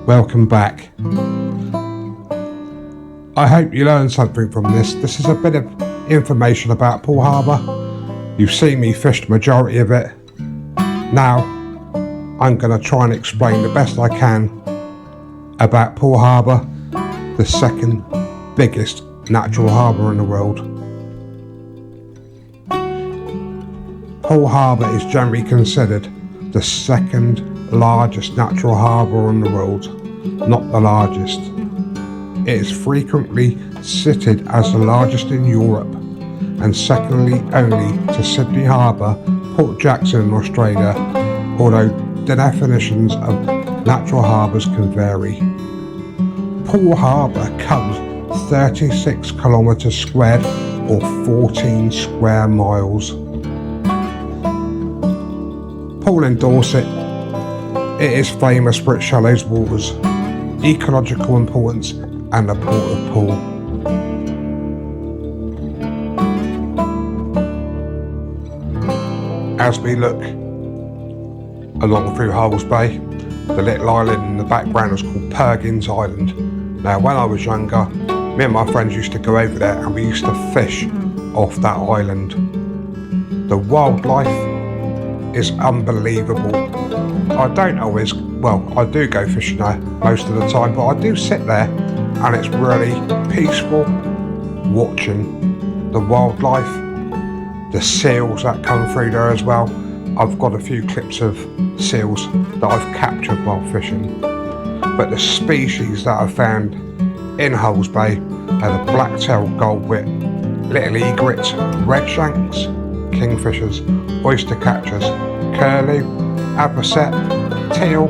welcome back. I hope you learned something from this. This is a bit of information about Poole Harbour. You've seen me fish the majority of it. Now I'm going to try and explain the best I can about Poole Harbour, the second biggest natural harbour in the world. Poole Harbour is generally considered the second largest natural harbour in the world, not the largest. It is frequently cited as the largest in Europe, and secondly only to Sydney Harbour, Port Jackson in Australia, although the definitions of natural harbours can vary. Poole Harbour covers 36 kilometres squared or 14 square miles. Poole in Dorset, it is famous for its shallow waters, ecological importance and the port of Poole. As we look along through Harbour Bay, the little island in the background is called Perkins Island. Now when I was younger, me and my friends used to go over there and we used to fish off that island. The wildlife is unbelievable. I don't always, well, I do go fishing there most of the time, but I do sit there and it's really peaceful watching the wildlife, the seals that come through there as well. I've got a few clips of seals that I've captured while fishing, but the species that I've found in Harbour Bay are the black-tailed goldwit, little egrets, redshanks, kingfishers, oyster catchers, curlew, avocet, teal,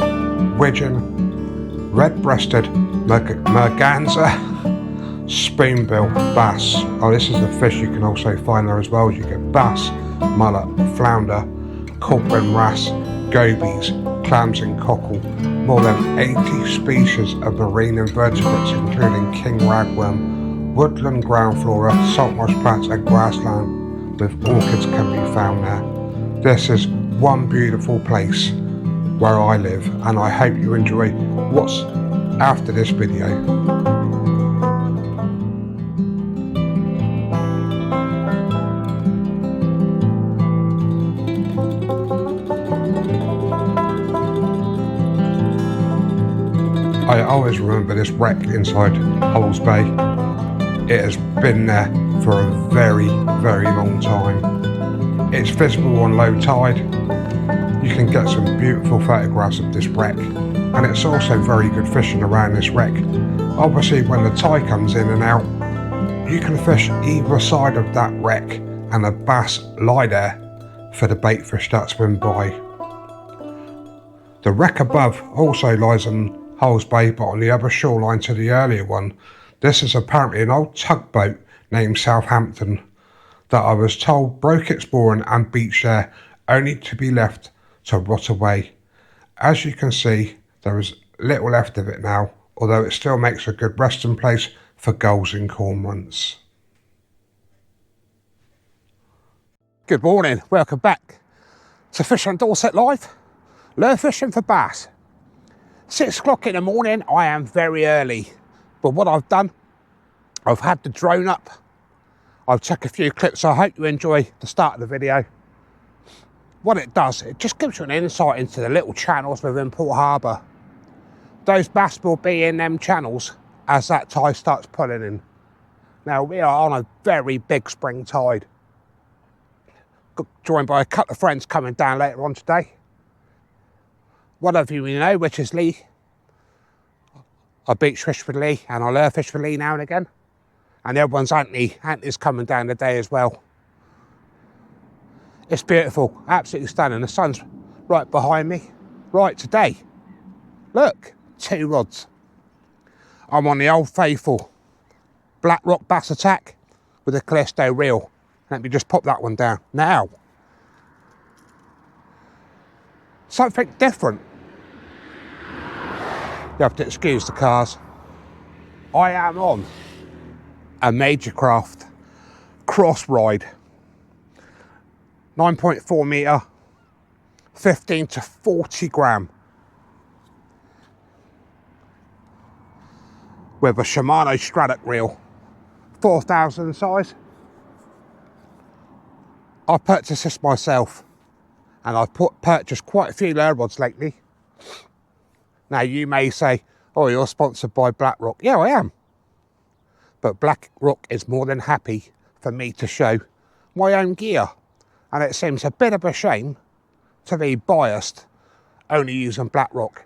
widgeon, red-breasted merganser, spoonbill, bass. Oh, this is the fish you can also find there as well. You get bass, mullet, flounder, corporate wrasse, gobies, clams and cockle. More than 80 species of marine invertebrates including king ragworm, woodland ground flora, saltmarsh plants and grassland with orchids can be found there. This is one beautiful place where I live, and I hope you enjoy what's after this video. I always remember this wreck inside Harbour Bay. It has been there for a very, very long time. It's visible on low tide. You can get some beautiful photographs of this wreck, and it's also very good fishing around this wreck. Obviously when the tide comes in and out, you can fish either side of that wreck and the bass lie there for the bait fish that swim by. The wreck above also lies on Harbour Bay, but on the other shoreline to the earlier one. This is apparently an old tugboat named Southampton that I was told broke its mooring and beached there, only to be left to rot away. As you can see, there is little left of it now, although it still makes a good resting place for gulls and cormorants. Good morning, welcome back to Fish on Dorset Live. Learn fishing for bass. 6 o'clock in the morning, I am very early. But what I've done, I've had the drone up. I've took a few clips, so I hope you enjoy the start of the video. What it does, it just gives you an insight into the little channels within Poole Harbour. Those bass will be in them channels as that tide starts pulling in. Now we are on a very big spring tide. Joined by a couple of friends coming down later on today. One of you know, which is Lee. I beach fish for Lee and I lure fish for Lee now and again. And the other one's Anthony. Anthony's coming down today as well. It's beautiful, absolutely stunning. The sun's right behind me. Right today, look, 2 rods. I'm on the old faithful Black Rock Bass Attack with a Callisto reel. Let me just pop that one down. Now, something different. You have to excuse the cars. I am on a major craft cross ride. 9.4 metre, 15 to 40 gram. with a Shimano Stradic reel, 4,000 size. I purchased this myself, and I've purchased quite a few lure rods lately. Now you may say, oh, you're sponsored by BlackRock. Yeah, I am. But BlackRock is more than happy for me to show my own gear. And it seems a bit of a shame to be biased only using BlackRock.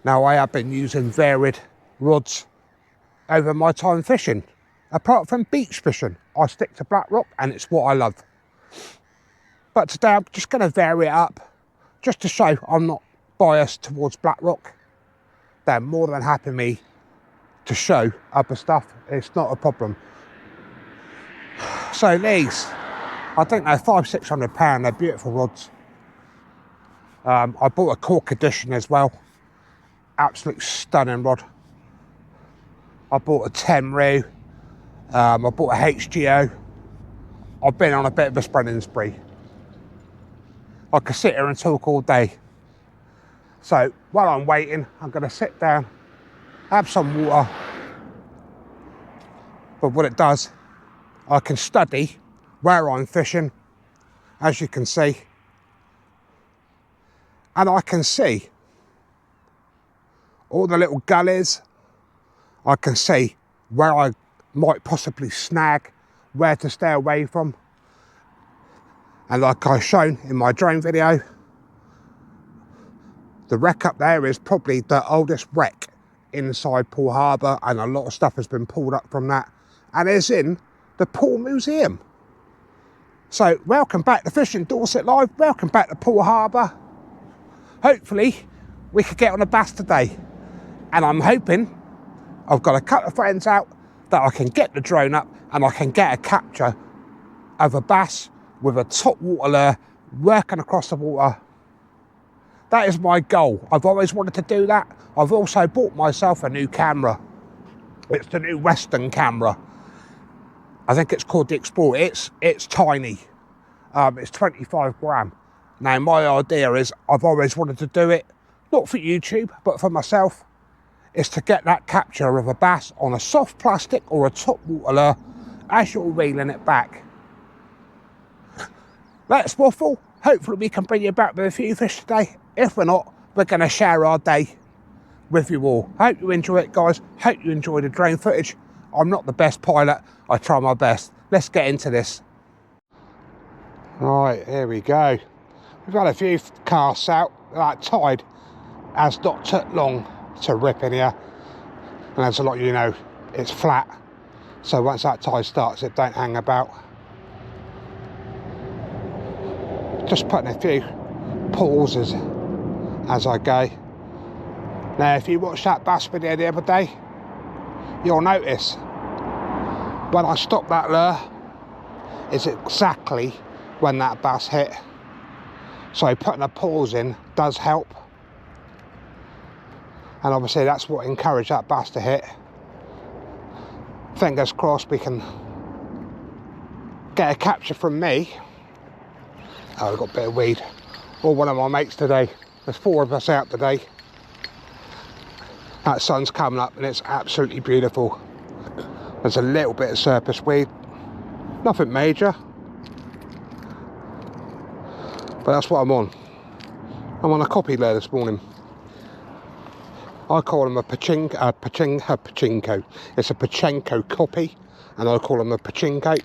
Now I have been using varied rods over my time fishing. Apart from beach fishing, I stick to BlackRock and it's what I love. But today I'm just going to vary it up just to show I'm not biased towards BlackRock. They're more than happy me to show other stuff. It's not a problem. So these, I think they're £500–600. They're beautiful rods. I bought a cork edition as well. Absolute stunning rod. I bought a 10 roo. I bought a HGO. I've been on a bit of a spreading spree. I could sit here and talk all day. So while I'm waiting, I'm going to sit down, have some water. But what it does, I can study where I'm fishing, as you can see. And I can see all the little gullies. I can see where I might possibly snag, where to stay away from. And like I've shown in my drone video, the wreck up there is probably the oldest wreck inside Poole Harbour, and a lot of stuff has been pulled up from that, and it's in the Poole Museum. So welcome back to Fishing Dorset Live, welcome back to Poole Harbour. Hopefully we could get on a bass today, and I'm hoping I've got a couple of friends out that I can get the drone up and I can get a capture of a bass with a top water lure working across the water. That is my goal. I've always wanted to do that. I've also bought myself a new camera. It's the new Western camera. I think it's called the Explorer. It's tiny. It's 25 gram. Now my idea is, I've always wanted to do it, not for YouTube, but for myself, is to get that capture of a bass on a soft plastic or a top water lure as you're reeling it back. Let's waffle. Hopefully we can bring you back with a few fish today. If we're not, we're going to share our day with you all. Hope you enjoy it, guys. Hope you enjoy the drone footage. I'm not the best pilot. I try my best. Let's get into this. Right, here we go. We've had a few casts out. That tide has not took long to rip in here. And as a lot of you know, it's flat. So once that tide starts, it don't hang about. Just putting a few pauses as I go. Now if you watched that bass video the other day, you'll notice when I stop that lure is exactly when that bass hit. So putting a pause in does help, and obviously that's what encouraged that bass to hit. Fingers crossed we can get a capture from me. Oh, I've got a bit of weed. Or one of my mates today. There's 4 of us out today. That sun's coming up and it's absolutely beautiful. There's a little bit of surface weed. Nothing major. But that's what I'm on. I'm on a copy lure this morning. I call them a pachinko. It's a pachinko copy, and I call them a pachinko.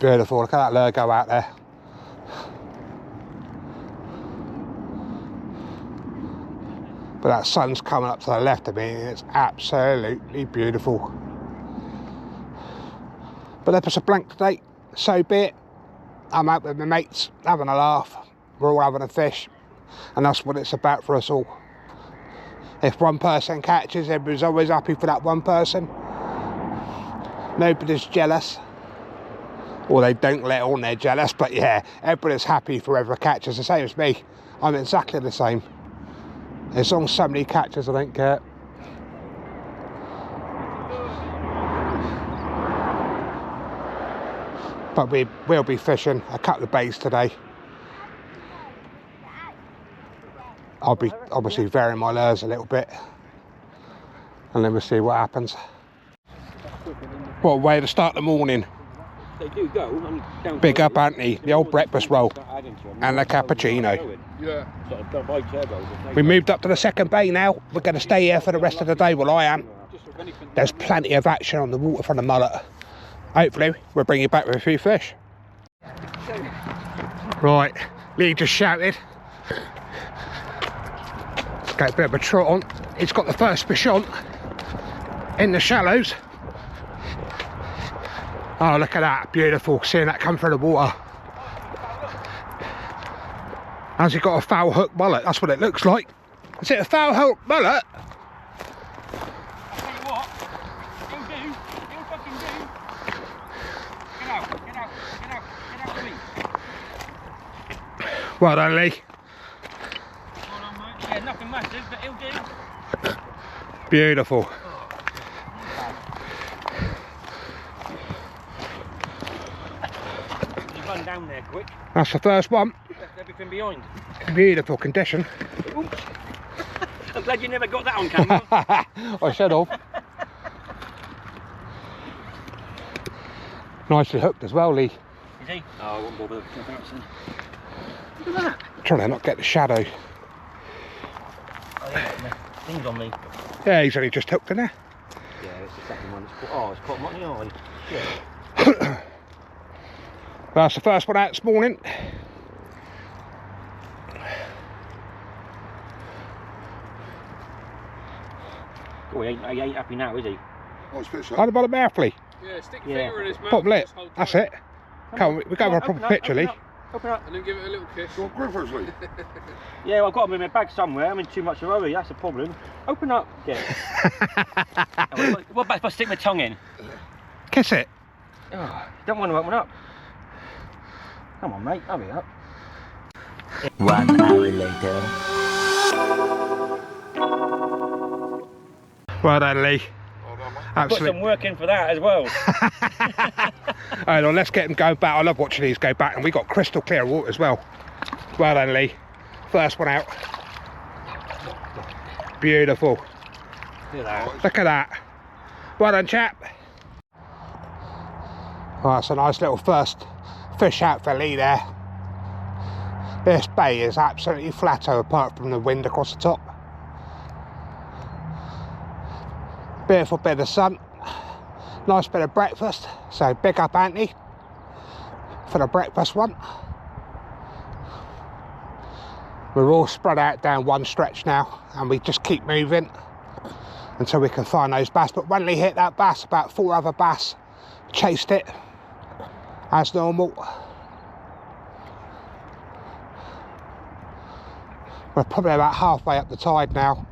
Beautiful, look at that lure go out there. But that sun's coming up to the left of me and it's absolutely beautiful. But if it's a blank today, so be it. I'm out with my mates, having a laugh. We're all having a fish. And that's what it's about for us all. If one person catches, everybody's always happy for that one person. Nobody's jealous. Or they don't let on they're jealous, but yeah, everybody's happy for whoever catches. The same as me. I'm exactly the same. As long as somebody catches, I don't care. But we will be fishing a couple of bays today. I'll be obviously varying my lures a little bit, and then we'll see what happens. What a way to start the morning. They do go. Big up Anthony, the old breakfast roll and the cappuccino. Yeah. We moved up to the second bay now. We're going to stay here for the rest of the day. Well, I am. There's plenty of action on the water from the mullet. Hopefully we'll bring you back with a few fish. Right, Lee just shouted. Let's get a bit of a trot on. He's got the first fish on in the shallows. Oh, look at that, beautiful, seeing that come through the water. Has he got a foul hook mullet? That's what it looks like. Is it a foul hook mullet? Well done, Lee. Yeah, nothing massive, but he'll do. Beautiful. You run down there quick. That's the first one. Left everything behind. Beautiful condition. Oops. I'm glad you never got that on camera. I should have. Nicely hooked as well, Lee. Is he? Oh, I won't bother with that. Look at that. Trying to not get the shadow. Oh, yeah, things on me. Yeah, he's only just hooked in there. Yeah, it's the second one. It's caught him on the eye. Yeah. That's the first one out this morning. Oh, he ain't happy now, is he? How about a mouthfully? Yeah, stick your finger in his mouth. Pop lip. Just hold That's tight. it. Come on, we're going for a proper picture, Lee. Open up. And then give it a little kiss. Yeah, well, I've got him in my bag somewhere. I'm in too much of a hurry. That's the problem. Open up. Get it. What about if I stick my tongue in? Kiss it. Oh, don't want to open up. Come on, mate. Hurry up. 1 hour later. Well done, Lee. Put some work in for that as well. Hold on, let's get them going back. I love watching these go back, and we got crystal clear water as well. Well done, Lee. First one out. Beautiful. Look at that. Well done, chap. Well, that's a nice little first fish out for Lee there. This bay is absolutely flatto apart from the wind across the top. Beautiful bit of sun, nice bit of breakfast, so big up Anthony for the breakfast one. We're all spread out down one stretch now, and we just keep moving until we can find those bass. But when Lee hit that bass, about 4 other bass chased it as normal. We're probably about halfway up the tide now.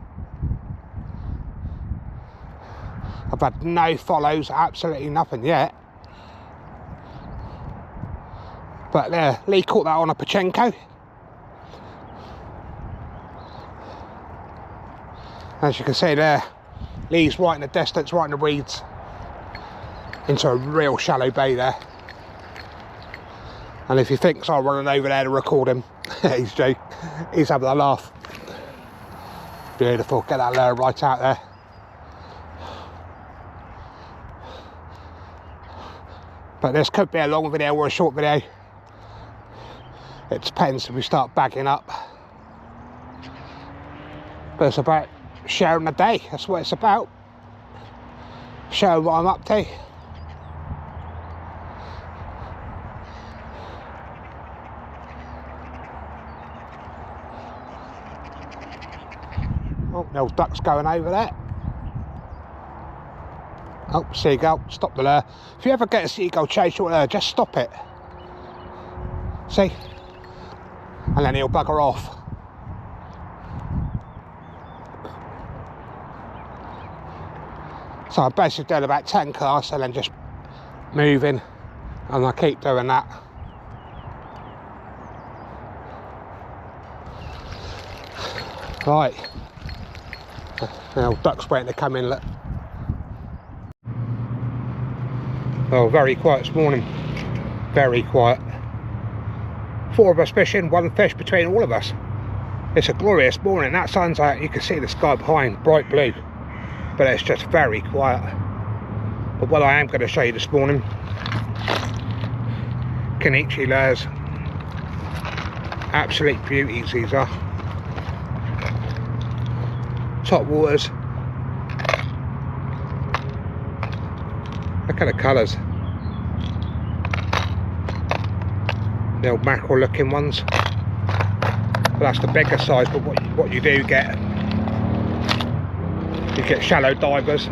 I've had no follows, absolutely nothing yet. But there, Lee caught that on a Pachenko. As you can see there, Lee's right in the distance, right in the weeds, into a real shallow bay there. And if he thinks I'm running over there to record him, he's having a laugh. Beautiful, get that lure right out there. But this could be a long video or a short video. It depends if we start bagging up. But it's about sharing the day, that's what it's about. Showing what I'm up to. Oh, the old duck's going over there. Oh, seagull, stop the lure. If you ever get a seagull chase your lure, just stop it. See? And then he'll bugger off. So I'm basically doing about 10 casts and then just moving, and I keep doing that. Right. The old duck's waiting to come in, look. Oh, very quiet this morning. Very quiet. 4 of us fishing, 1 fish between all of us. It's a glorious morning. That sun's out, you can see the sky behind, bright blue, but it's just very quiet. But what I am going to show you this morning, Kenichi lures, absolute beauties these are. Top waters, look at the colours. The old mackerel looking ones. Well, that's the bigger size, but what you do get, you get shallow divers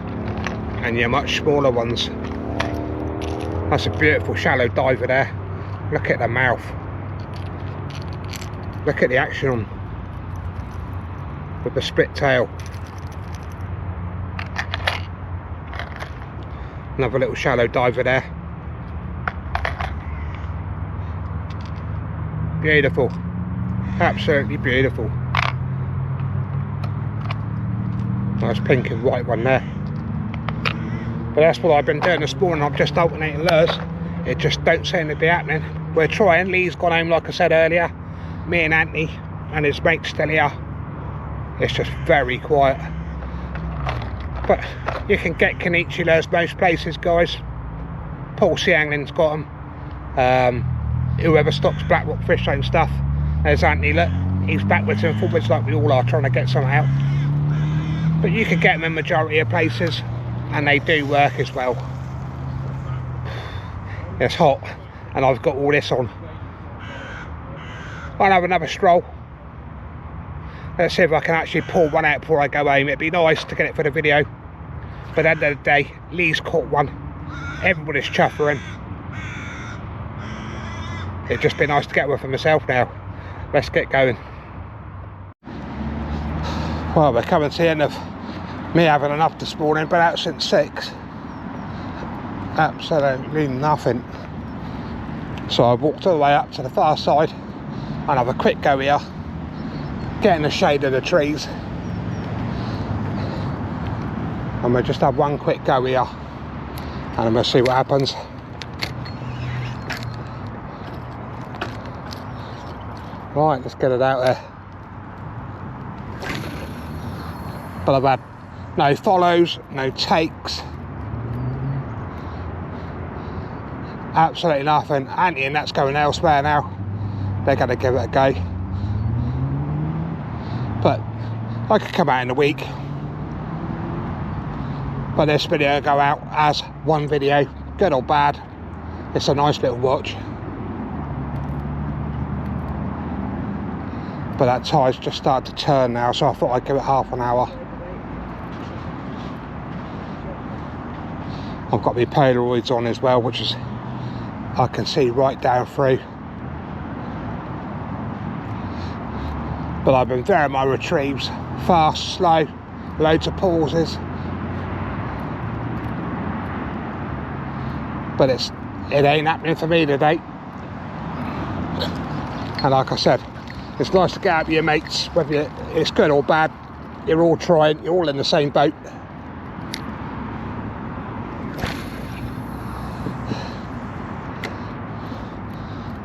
and your much smaller ones. That's a beautiful shallow diver there. Look at the mouth. Look at the action on with the split tail. Another little shallow diver there. Beautiful, absolutely beautiful. Nice pink and white one there. But that's what I've been doing this morning. I'm just alternating lures. It just don't seem to be happening. We're trying. Lee's gone home, like I said earlier. Me and Anthony and his mate still here. It's just very quiet. But you can get Kenichi lures most places, guys. Poole Sea Angling's got them. Whoever stocks black rock fish and stuff. There's Anthony, look, he's backwards and forwards like we all are, trying to get some out. But you can get them in majority of places, and they do work as well. It's hot, and I've got all this on. I'll have another stroll. Let's see if I can actually pull one out before I go home. It'd be nice to get it for the video. But at the end of the day, Lee's caught one. Everybody's chuffering. It'd just be nice to get one for myself now. Let's get going. Well, we're coming to the end of me having enough this morning. Been out since 6. Absolutely nothing. So I walked all the way up to the far side and have a quick go here, get in the shade of the trees, and we'll just have one quick go here and we'll see what happens. Right, let's get it out there. But I've had no follows, no takes, absolutely nothing. Anthony and that's going elsewhere now. They're going to give it a go. But I could come out in a week. But this video will go out as one video, good or bad. It's a nice little watch. But that tide's just started to turn now, so I thought I'd give it half an hour. I've got my Polaroids on as well, which is I can see right down through. But I've been varying my retrieves, fast, slow, loads of pauses. But it ain't happening for me today. And like I said, it's nice to get out with your mates, whether it's good or bad. You're all trying, you're all in the same boat.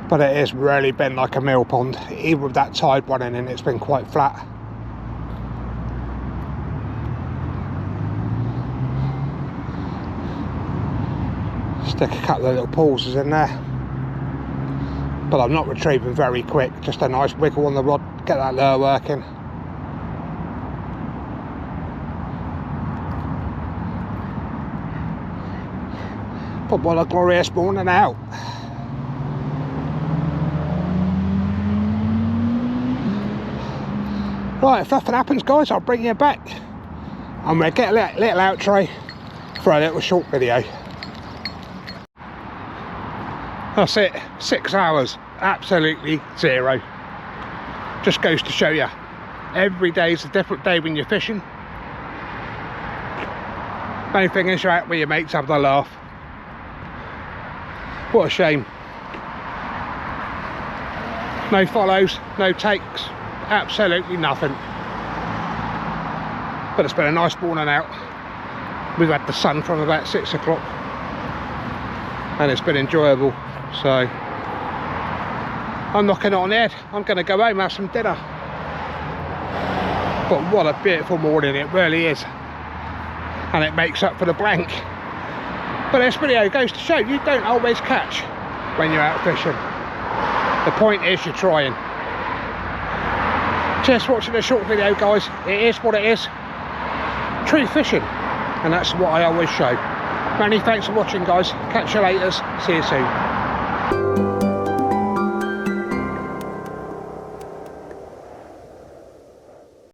But it has really been like a mill pond. Even with that tide running in, it's been quite flat. Stick a couple of little pauses in there. But I'm not retrieving very quick, just a nice wiggle on the rod, get that lure working. But what a glorious morning out. Right, if nothing happens, guys, I'll bring you back. I'm going to get a little outro for a little short video. That's it, 6 hours, absolutely zero. Just goes to show you, every day is a different day when you're fishing. Main thing is you're out with your mates having a laugh. What a shame. No follows, no takes, absolutely nothing. But it's been a nice morning out. We've had the sun from about 6 o'clock and it's been enjoyable. So I'm knocking it on the head. I'm going to go home and have some dinner. But what a beautiful morning it really is, and it makes up for the blank. But this video goes to show you don't always catch when you're out fishing. The point is you're trying. Just watching a short video, guys. It is what it is. True fishing, and that's what I always show. Many thanks for watching, guys. Catch you later. See you soon.